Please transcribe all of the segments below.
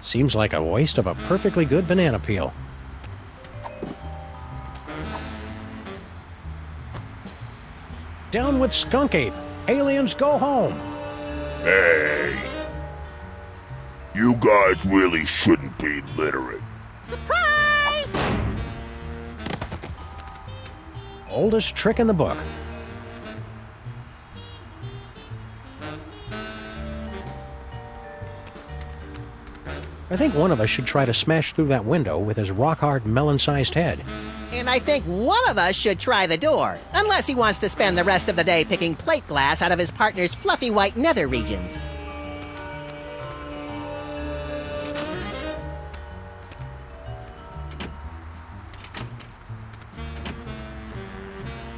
Seems like a waste of a perfectly good banana peel. Down with Skunk Ape! Aliens go home! Hey. You guys really shouldn't be literate. Surprise! Oldest trick in the book. I think one of us should try to smash through that window with his rock-hard, melon-sized head. And I think one of us should try the door, unless he wants to spend the rest of the day picking plate glass out of his partner's fluffy white nether regions.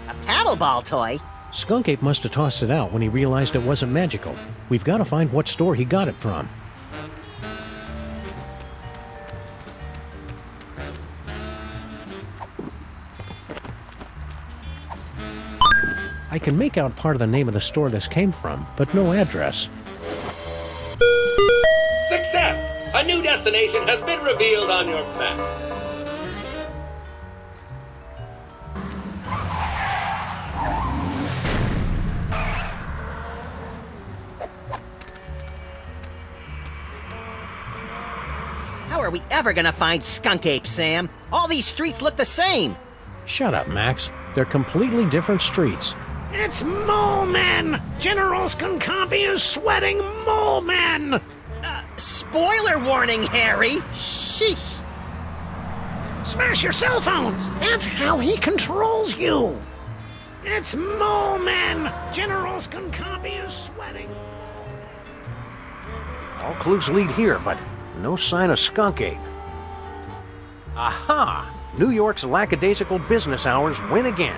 A paddleball toy? Skunk Ape must have tossed it out when he realized it wasn't magical. We've got to find what store he got it from. I can make out part of the name of the store this came from, but no address. Success! A new destination has been revealed on your map. How are we ever gonna find Skunk Ape, Sam? All these streets look the same! Shut up, Max. They're completely different streets. It's Mole Men! General Skunkapi is sweating Mole Men! Spoiler warning, Harry! Sheesh. Smash your cell phones! That's how he controls you! It's Mole Men! General Skunkapi is sweating. All clues lead here, but no sign of Skunk Ape. Aha! New York's lackadaisical business hours win again.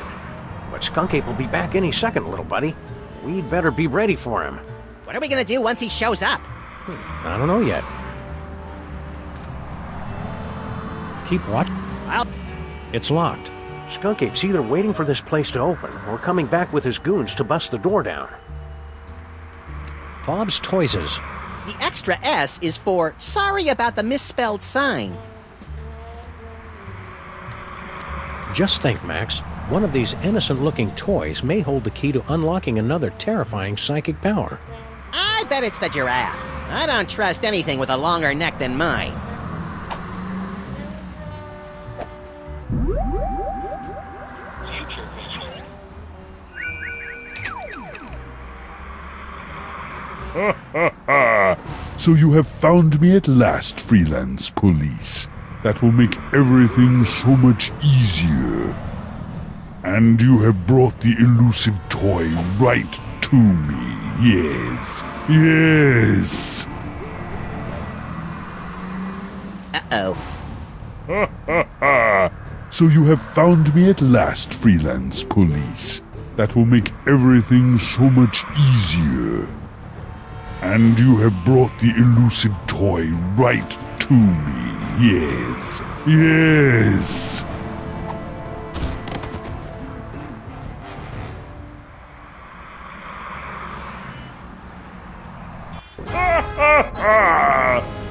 But Skunk Ape will be back any second, little buddy. We'd better be ready for him. What are we gonna do once he shows up? I don't know yet. Keep watch. Well, It's locked. Skunk Ape's either waiting for this place to open or coming back with his goons to bust the door down. Bob's Toyses. the extra S is for sorry about the misspelled sign. Just think, Max. One of these innocent-looking toys may hold the key to unlocking another terrifying psychic power. I bet it's the giraffe. I don't trust anything with a longer neck than mine. So you have found me at last, freelance police. That will make everything so much easier. And you have brought the elusive toy right to me. Yes. Yes. Uh-oh. So you have found me at last, freelance police. That will make everything so much easier. And you have brought the elusive toy right to me. Yes. Yes.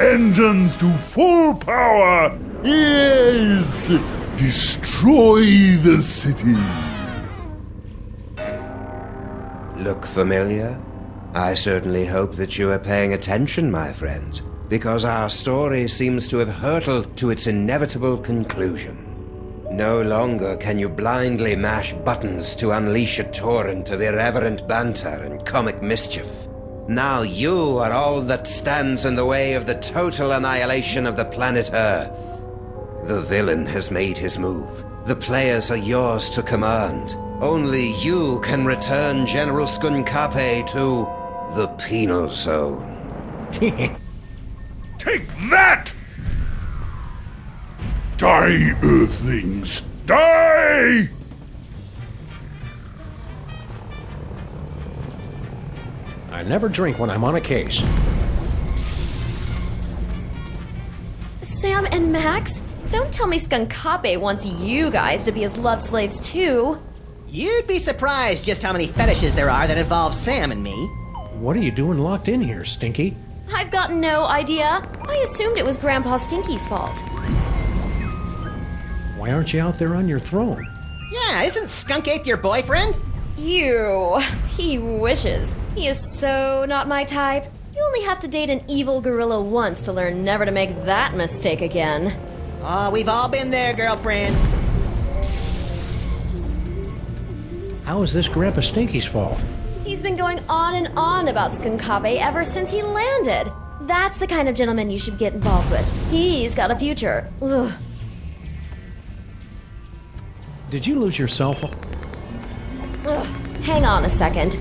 Engines to full power! Yes! Destroy the city! Look familiar? I certainly hope that you are paying attention, my friends, because our story seems to have hurtled to its inevitable conclusion. No longer can you blindly mash buttons to unleash a torrent of irreverent banter and comic mischief. Now you are all that stands in the way of the total annihilation of the planet Earth. The villain has made his move. The players are yours to command. Only you can return General Skunkape to the Penal Zone. Take that! Die, Earthlings! Die! I never drink when I'm on a case. Sam and Max? Don't tell me Skunkape wants you guys to be his love slaves too. You'd be surprised just how many fetishes there are that involve Sam and me. What are you doing locked in here, Stinky? I've got no idea. I assumed it was Grandpa Stinky's fault. Why aren't you out there on your throne? Yeah, isn't Skunk Ape your boyfriend? Ew. He wishes. He is so not my type. You only have to date an evil gorilla once to learn never to make that mistake again. Oh, we've all been there, girlfriend. How is this Grandpa Stinky's fault? He's been going on and on about Skunkabe ever since he landed. That's the kind of gentleman you should get involved with. He's got a future. Ugh. Did you lose your cell phone? Ugh. Hang on a second.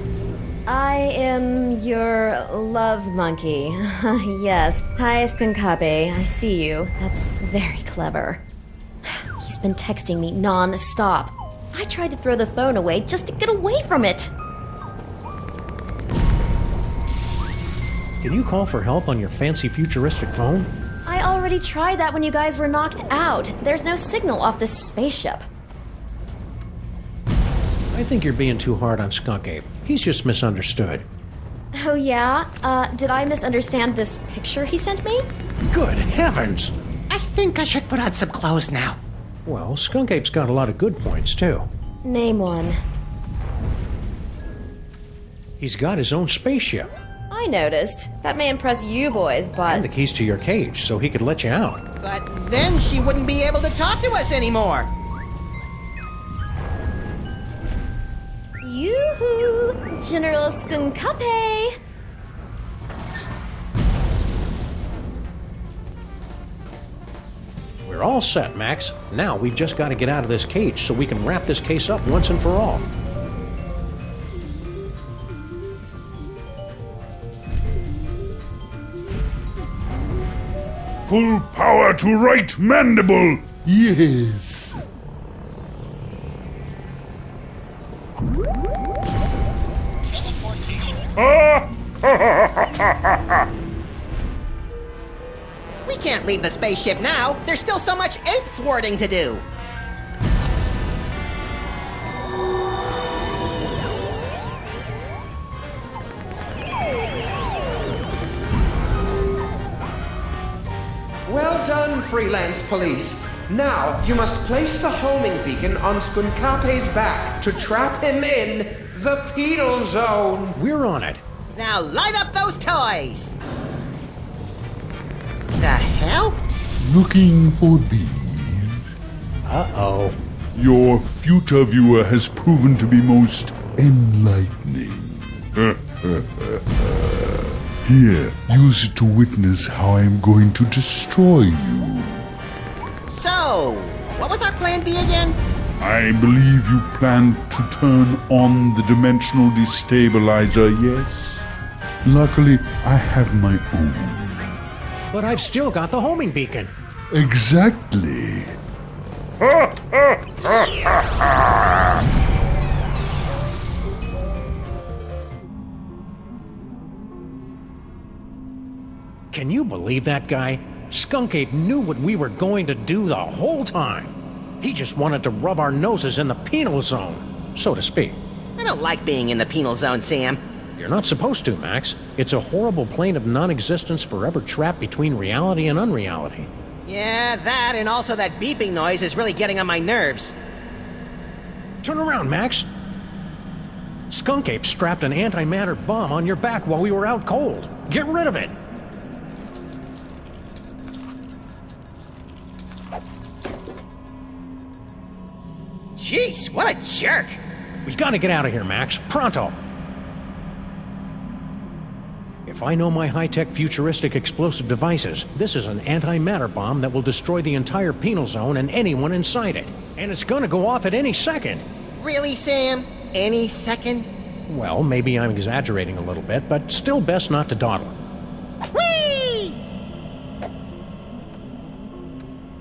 I am your love monkey. Yes. Hi, Skunkabe. I see you. That's very clever. He's been texting me non-stop. I tried to throw the phone away just to get away from it. Can you call for help on your fancy futuristic phone? I already tried that when you guys were knocked out. There's no signal off this spaceship. I think you're being too hard on Skunk Ape. He's just misunderstood. Oh yeah? Did I misunderstand this picture he sent me? Good heavens! I think I should put on some clothes now. Well, Skunk Ape's got a lot of good points, too. Name one. He's got his own spaceship. I noticed. That may impress you boys, And but... the keys to your cage, so he could let you out. But then she wouldn't be able to talk to us anymore. Yoo-hoo! General Skunkape! We're all set, Max. Now we've just got to get out of this cage so we can wrap this case up once and for all. Full power to right mandible! Yes! We can't leave the spaceship now. There's still so much ape thwarting to do. Well done, freelance police. Now you must place the homing beacon on Skunkape's back to trap him in the penal zone. We're on it. Now light up those toys. The hell? Looking for these? Uh-oh. Your future viewer has proven to be most enlightening. Here, use it to witness how I am going to destroy you. So, what was our plan B again? I believe you planned to turn on the dimensional destabilizer, yes? Luckily, I have my own. But I've still got the homing beacon. Exactly. Can you believe that guy? Skunk Ape knew what we were going to do the whole time. He just wanted to rub our noses in the penal zone, so to speak. I don't like being in the penal zone, Sam. You're not supposed to, Max. It's a horrible plane of non-existence forever trapped between reality and unreality. Yeah, that and also that beeping noise is really getting on my nerves. Turn around, Max. Skunk Ape strapped an antimatter bomb on your back while we were out cold. Get rid of it. Jeez, what a jerk! We gotta get out of here, Max. Pronto! If I know my high-tech futuristic explosive devices, this is an antimatter bomb that will destroy the entire penal zone and anyone inside it. And it's gonna go off at any second. Really, Sam? Any second? Well, maybe I'm exaggerating a little bit, but still best not to dawdle. Whee!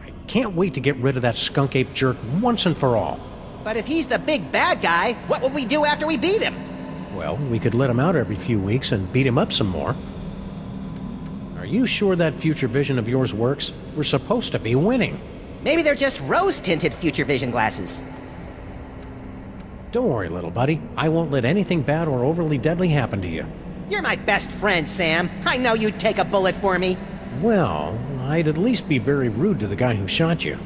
I can't wait to get rid of that skunk ape jerk once and for all. But if he's the big bad guy, what will we do after we beat him? Well, we could let him out every few weeks and beat him up some more. Are you sure that future vision of yours works? We're supposed to be winning. Maybe they're just rose-tinted future vision glasses. Don't worry, little buddy. I won't let anything bad or overly deadly happen to you. You're my best friend, Sam. I know you'd take a bullet for me. Well, I'd at least be very rude to the guy who shot you.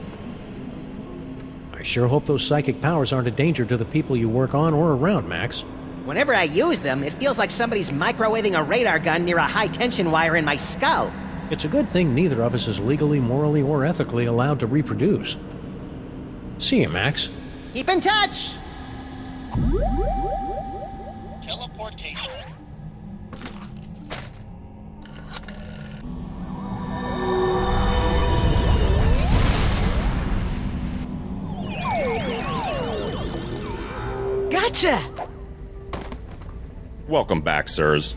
I sure hope those psychic powers aren't a danger to the people you work on or around, Max. Whenever I use them, it feels like somebody's microwaving a radar gun near a high-tension wire in my skull. It's a good thing neither of us is legally, morally, or ethically allowed to reproduce. See you, Max. Keep in touch! Teleportation. Gotcha! Welcome back, sirs.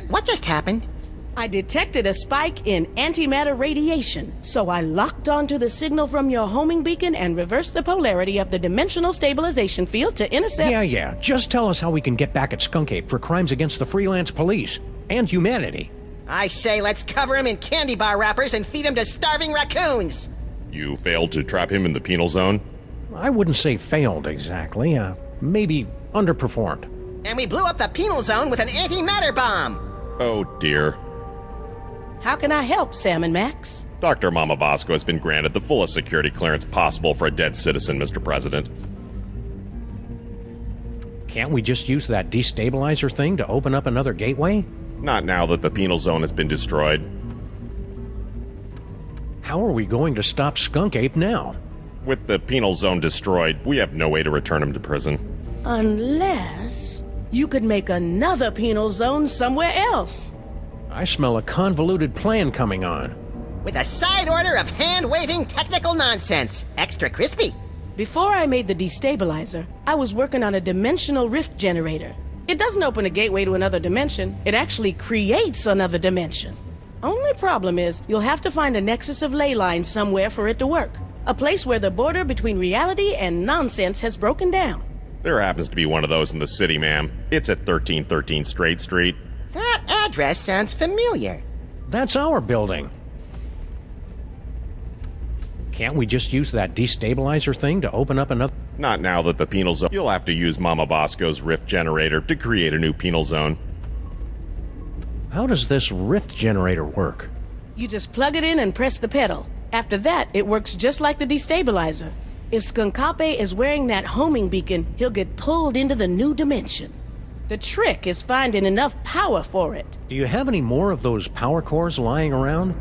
What just happened? I detected a spike in antimatter radiation, so I locked onto the signal from your homing beacon and reversed the polarity of the dimensional stabilization field to intercept... Yeah. Just tell us how we can get back at Skunk Ape for crimes against the freelance police and humanity. I say let's cover him in candy bar wrappers and feed him to starving raccoons! You failed to trap him in the penal zone? I wouldn't say failed exactly. Maybe underperformed. And we blew up the penal zone with an antimatter bomb! Oh, dear. How can I help, Sam and Max? Dr. Mama Bosco has been granted the fullest security clearance possible for a dead citizen, Mr. President. Can't we just use that destabilizer thing to open up another gateway? Not now that the penal zone has been destroyed. How are we going to stop Skunk Ape now? With the penal zone destroyed, we have no way to return him to prison. Unless you could make another penal zone somewhere else. I smell a convoluted plan coming on. With a side order of hand-waving technical nonsense. Extra crispy. Before I made the destabilizer, I was working on a dimensional rift generator. It doesn't open a gateway to another dimension. It actually creates another dimension. Only problem is, you'll have to find a nexus of ley lines somewhere for it to work. A place where the border between reality and nonsense has broken down. There happens to be one of those in the city, ma'am. It's at 1313 Straight Street. That address sounds familiar. That's our building. Can't we just use that destabilizer thing to open up another... Not now that the penal zone... You'll have to use Mama Bosco's rift generator to create a new penal zone. How does this rift generator work? You just plug it in and press the pedal. After that, it works just like the destabilizer. If Skunkape is wearing that homing beacon, he'll get pulled into the new dimension. The trick is finding enough power for it. Do you have any more of those power cores lying around?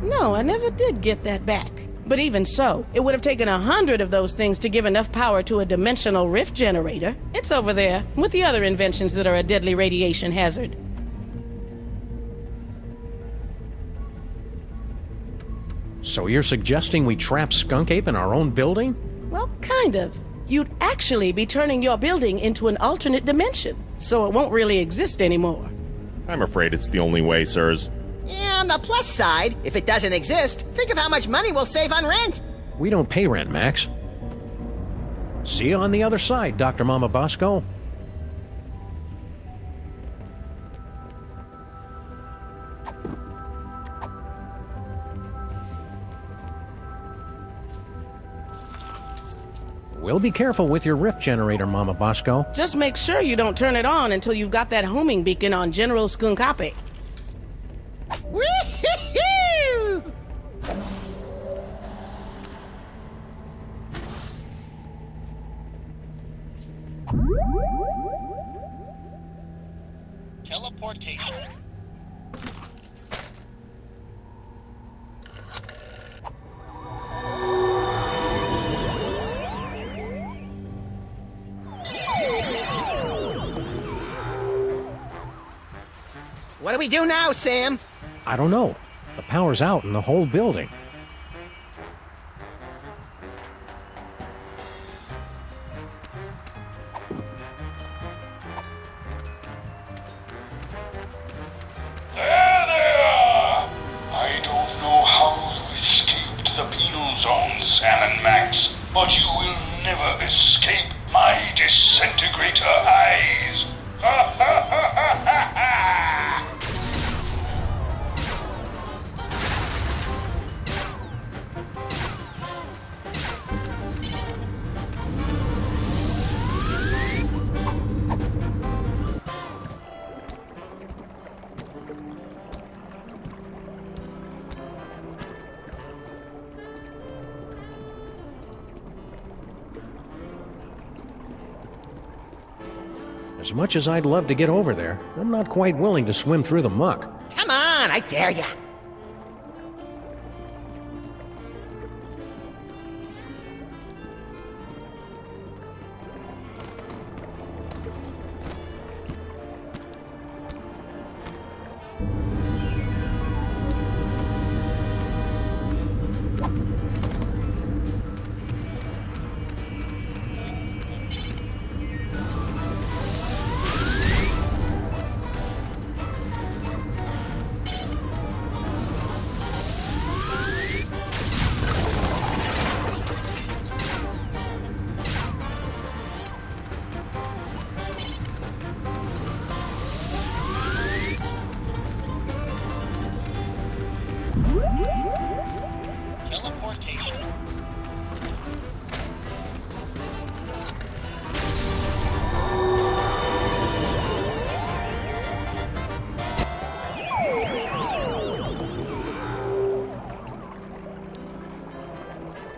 No, I never did get that back. But even so, it would have taken 100 of those things to give enough power to a dimensional rift generator. It's over there, with the other inventions that are a deadly radiation hazard. So you're suggesting we trap Skunk Ape in our own building? Well, kind of. You'd actually be turning your building into an alternate dimension, so it won't really exist anymore. I'm afraid it's the only way, sirs. Yeah, on the plus side, if it doesn't exist, think of how much money we'll save on rent. We don't pay rent, Max. See you on the other side, Dr. Mama Bosco. We'll be careful with your rift generator, Mama Bosco. Just make sure you don't turn it on until you've got that homing beacon on General Skunkape. Woo-hoo-hoo! Teleportation. What do we do now, Sam? I don't know. The power's out in the whole building. There they are! I don't know how you escaped the penal zone, Sam and Max, but you will never escape my disintegrator eyes. Ha ha ha ha ha ha! As much as I'd love to get over there, I'm not quite willing to swim through the muck. Come on, I dare ya. Teleportation.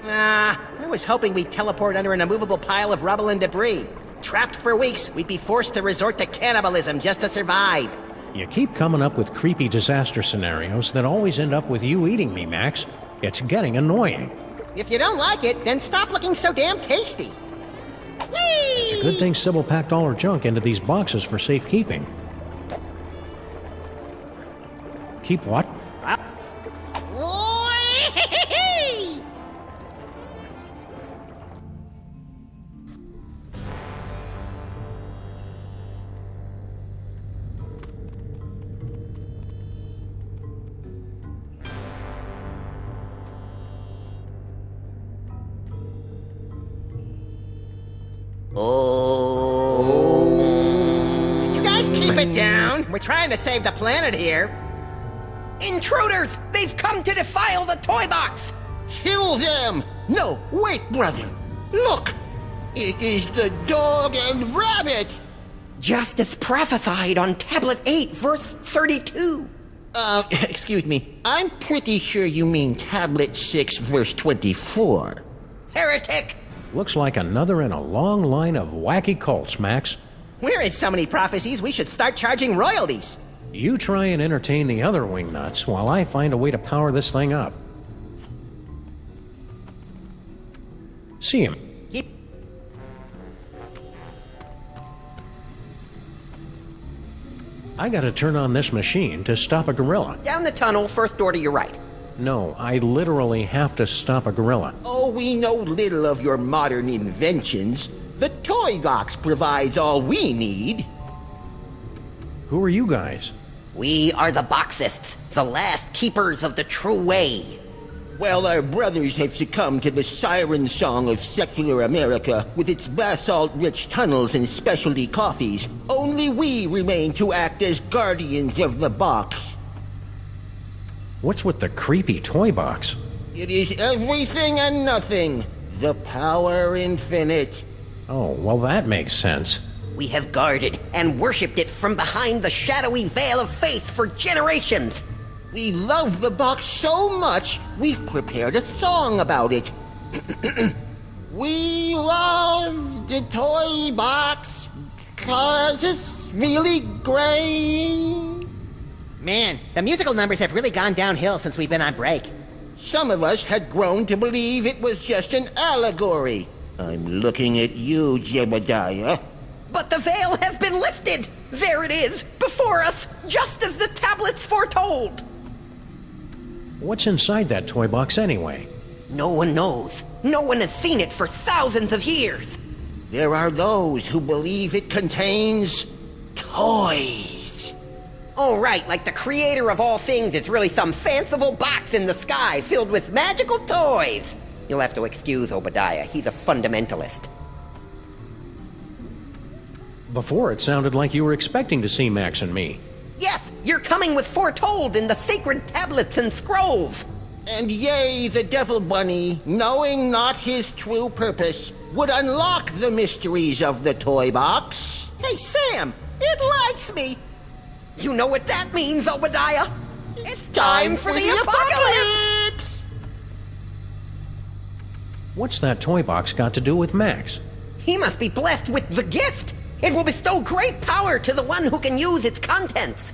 I was hoping we'd teleport under an immovable pile of rubble and debris. Trapped for weeks, we'd be forced to resort to cannibalism just to survive. You keep coming up with creepy disaster scenarios that always end up with you eating me, Max. It's getting annoying. If you don't like it, then stop looking so damn tasty. It's a good thing Sybil packed all her junk into these boxes for safekeeping. Keep what? You guys keep it down. We're trying to save the planet here. Intruders! They've come to defile the toy box! Kill them! No, wait, brother. Look! It is the dog and rabbit! Just as prophesied on Tablet 8, verse 32. Excuse me. I'm pretty sure you mean Tablet 6, verse 24. Heretic! Looks like another in a long line of wacky cults, Max. We're in so many prophecies, we should start charging royalties. You try and entertain the other wingnuts while I find a way to power this thing up. See him. Keep... I gotta turn on this machine to stop a gorilla. Down the tunnel, first door to your right. No, I literally have to stop a gorilla. Oh, we know little of your modern inventions. The toy box provides all we need. Who are you guys? We are the Boxists, the last keepers of the true way. Well, our brothers have succumbed to the siren song of secular America with its basalt-rich tunnels and specialty coffees. Only we remain to act as guardians of the box. What's with the creepy toy box? It is everything and nothing. The power infinite. Oh, well, that makes sense. We have guarded and worshipped it from behind the shadowy veil of faith for generations. We love the box so much, we've prepared a song about it. We love the toy box because it's really great. Man, the musical numbers have really gone downhill since we've been on break. Some of us had grown to believe it was just an allegory. I'm looking at you, Jebediah. But the veil has been lifted! There it is, before us, just as the tablets foretold! What's inside that toy box anyway? No one knows. No one has seen it for thousands of years. There are those who believe it contains toys. Oh, right, like the creator of all things is really some fanciful box in the sky filled with magical toys. You'll have to excuse Obadiah. He's a fundamentalist. Before, it sounded like you were expecting to see Max and me. Yes, you're coming with foretold in the sacred tablets and scrolls. And yea, the devil bunny, knowing not his true purpose, would unlock the mysteries of the toy box. Hey, Sam, it likes me. You know what that means, Obadiah? It's time for the apocalypse! What's that toy box got to do with Max? He must be blessed with the gift. It will bestow great power to the one who can use its contents.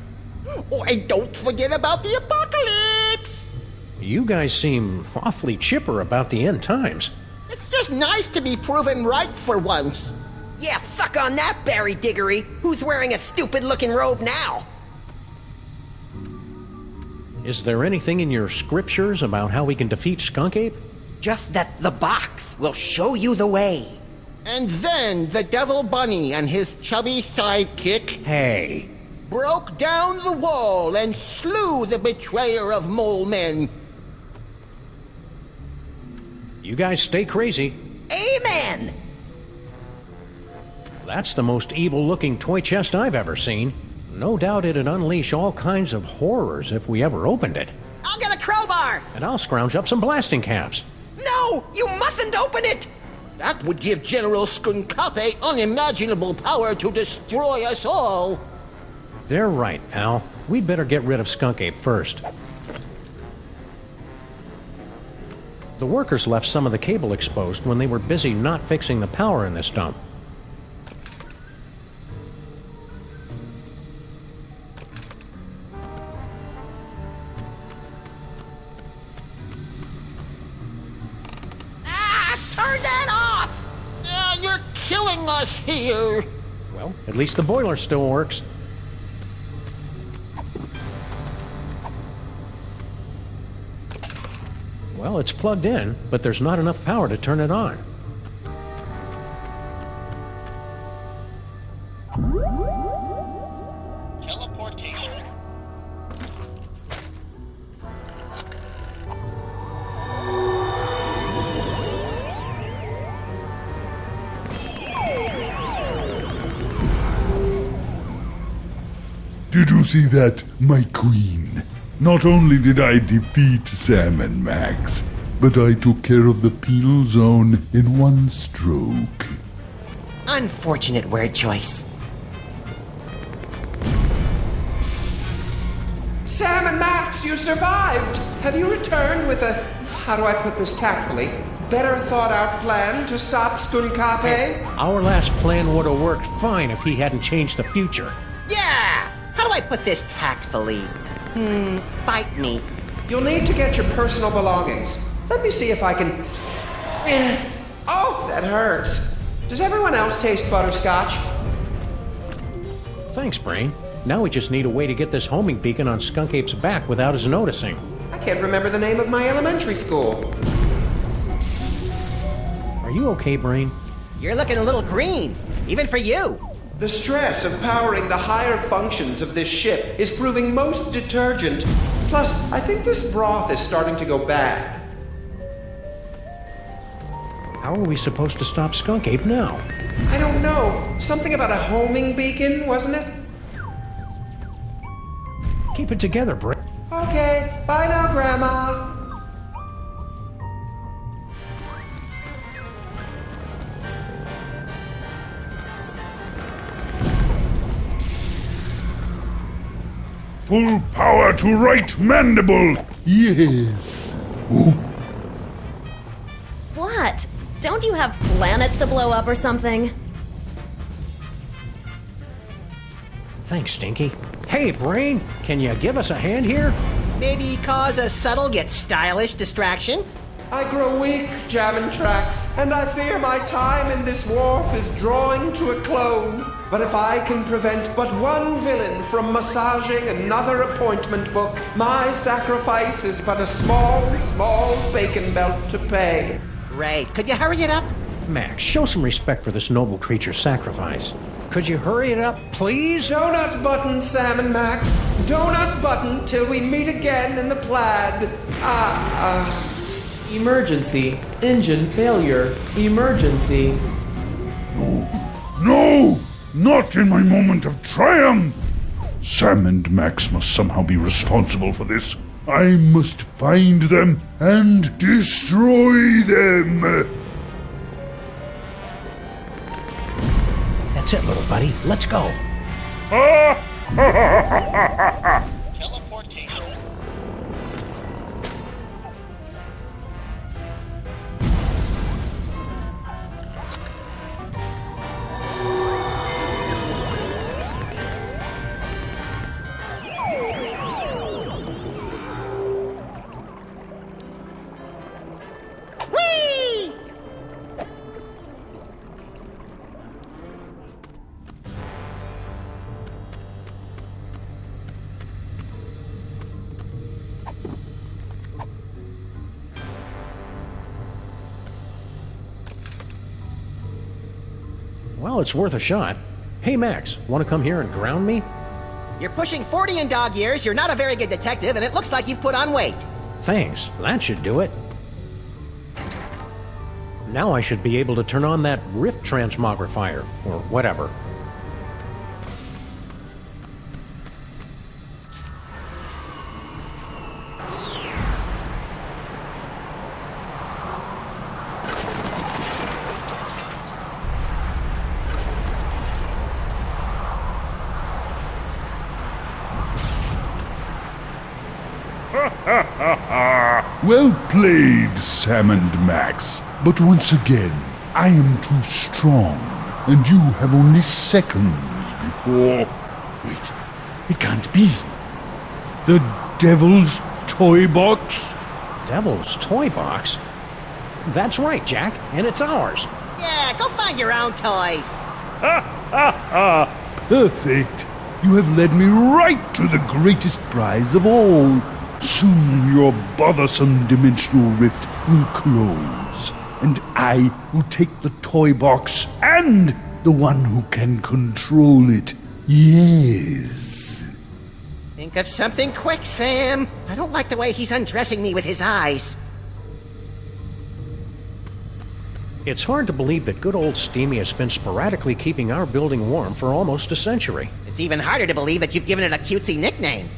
Oh, and don't forget about the apocalypse! You guys seem awfully chipper about the end times. It's just nice to be proven right for once. Yeah, suck on that, Barry Diggory. Who's wearing a stupid-looking robe now? Is there anything in your scriptures about how we can defeat Skunk Ape? Just that the box will show you the way. And then the Devil Bunny and his chubby sidekick Hey, broke down the wall and slew the betrayer of mole men. you guys stay crazy. Amen! That's the most evil-looking toy chest I've ever seen. No doubt it'd unleash all kinds of horrors if we ever opened it. I'll get a crowbar! And I'll scrounge up some blasting caps. No! You mustn't open it! That would give General Skunkape unimaginable power to destroy us all. They're right, pal. We'd better get rid of Skunk Ape first. The workers left some of the cable exposed when they were busy not fixing the power in this dump. Turn that off! You're killing us here. Well, at least the boiler still works. Well, it's plugged in, but there's not enough power to turn it on. Teleportation. Did you see that, my queen? Not only did I defeat Sam and Max, but I took care of the penal zone in one stroke. Unfortunate word choice. Sam and Max, you survived! Have you returned with a, how do I put this tactfully, better thought out plan to stop Skunkape? Our last plan would have worked fine if he hadn't changed the future. Yeah! How do I put this tactfully? Bite me. You'll need to get your personal belongings. Let me see if I can... Oh, that hurts. Does everyone else taste butterscotch? Thanks, Brain. Now we just need a way to get this homing beacon on Skunk Ape's back without his noticing. I can't remember the name of my elementary school. Are you okay, Brain? You're looking a little green, even for you. The stress of powering the higher functions of this ship is proving most detergent. Plus, I think this broth is starting to go bad. How are we supposed to stop Skunk Ape now? I don't know. Something about a homing beacon, wasn't it? Keep it together, Brain. Okay, bye now, Grandma. Full power to right mandible! Yes. Oh, What? Don't you have planets to blow up or something? Thanks, Stinky. Hey, Brain, can you give us a hand here? Maybe cause a subtle yet stylish distraction? I grow weak, jamming tracks, and I fear my time in this wharf is drawing to a close. But if I can prevent but one villain from massaging another appointment book, my sacrifice is but a small, small bacon belt to pay. Great. Could you hurry it up? Max, show some respect for this noble creature's sacrifice. Could you hurry it up, please? Donut button, Sam and Max. Donut button till we meet again in the plaid. Emergency. Engine failure. Emergency. no! Not in my moment of triumph! Sam and Max must somehow be responsible for this. I must find them and destroy them! That's it, little buddy. Let's go. Teleportation. it's worth a shot. Hey, Max, want to come here and ground me? You're pushing 40 in dog years, you're not a very good detective, and it looks like you've put on weight. Thanks, that should do it. Now I should be able to turn on that rift transmogrifier, or whatever. Well played, Sam and Max. But once again, I am too strong, and you have only seconds before... Wait, it can't be. The Devil's Toy Box? Devil's Toy Box? That's right, Jack, and it's ours. Yeah, go find your own toys. Perfect. You have led me right to the greatest prize of all. Soon your bothersome dimensional rift will close, and I will take the toy box and the one who can control it. Yes. Think of something quick, Sam. I don't like the way he's undressing me with his eyes. It's hard to believe that good old Steamy has been sporadically keeping our building warm for almost a century. It's even harder to believe that you've given it a cutesy nickname.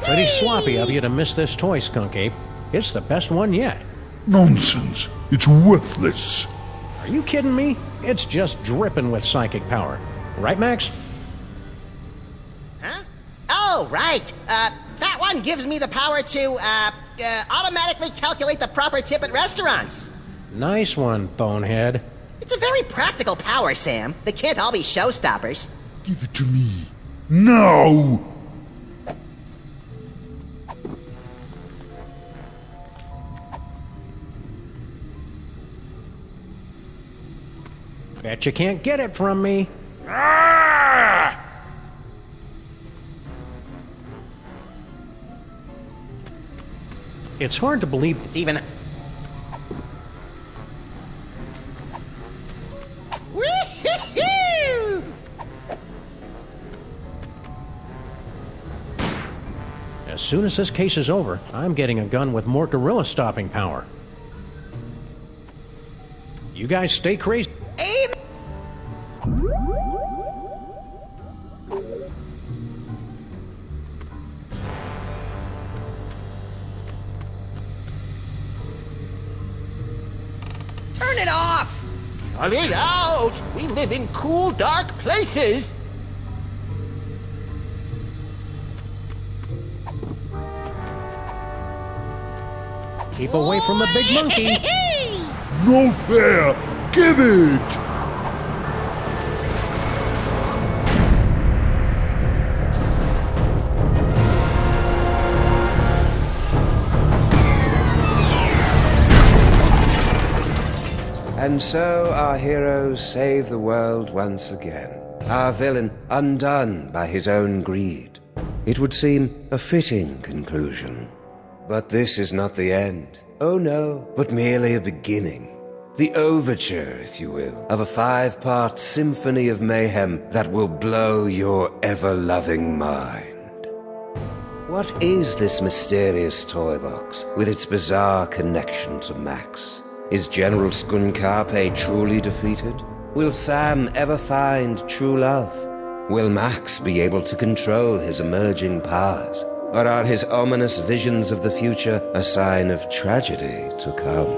Pretty sloppy of you to miss this toy, Skunk Ape. It's the best one yet. Nonsense. It's worthless. Are you kidding me? It's just dripping with psychic power. Right, Max? Huh? Oh, right. That one gives me the power to, automatically calculate the proper tip at restaurants. Nice one, bonehead. It's a very practical power, Sam. They can't all be showstoppers. Give it to me. Now! Bet you can't get it from me. Ah! It's hard to believe it's even... Woo-hoo-hoo! As soon as this case is over, I'm getting a gun with more gorilla stopping power. You guys stay crazy. Turn it off! Cut it out! We live in cool, dark places! Keep away from the big monkey. No fair! Give it! And so our heroes save the world once again. Our villain undone by his own greed. It would seem a fitting conclusion. But this is not the end. Oh no, but merely a beginning. The overture, if you will, of a 5-part symphony of mayhem that will blow your ever-loving mind. What is this mysterious toy box with its bizarre connection to Max? Is General Skunkarpe truly defeated? Will Sam ever find true love? Will Max be able to control his emerging powers? Or are his ominous visions of the future a sign of tragedy to come?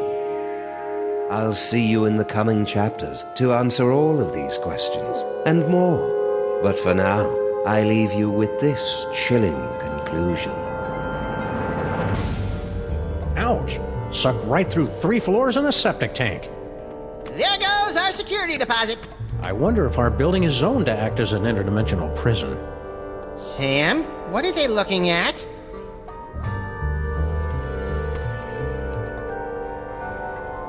I'll see you in the coming chapters to answer all of these questions, and more. But for now, I leave you with this chilling conclusion. Ouch! Sucked right through 3 floors and a septic tank. There goes our security deposit. I wonder if our building is zoned to act as an interdimensional prison. Sam, what are they looking at?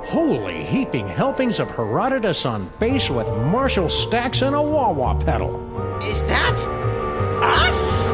Holy heaping helpings of Herodotus on base with Marshall stacks and a wah-wah pedal. Is that... us?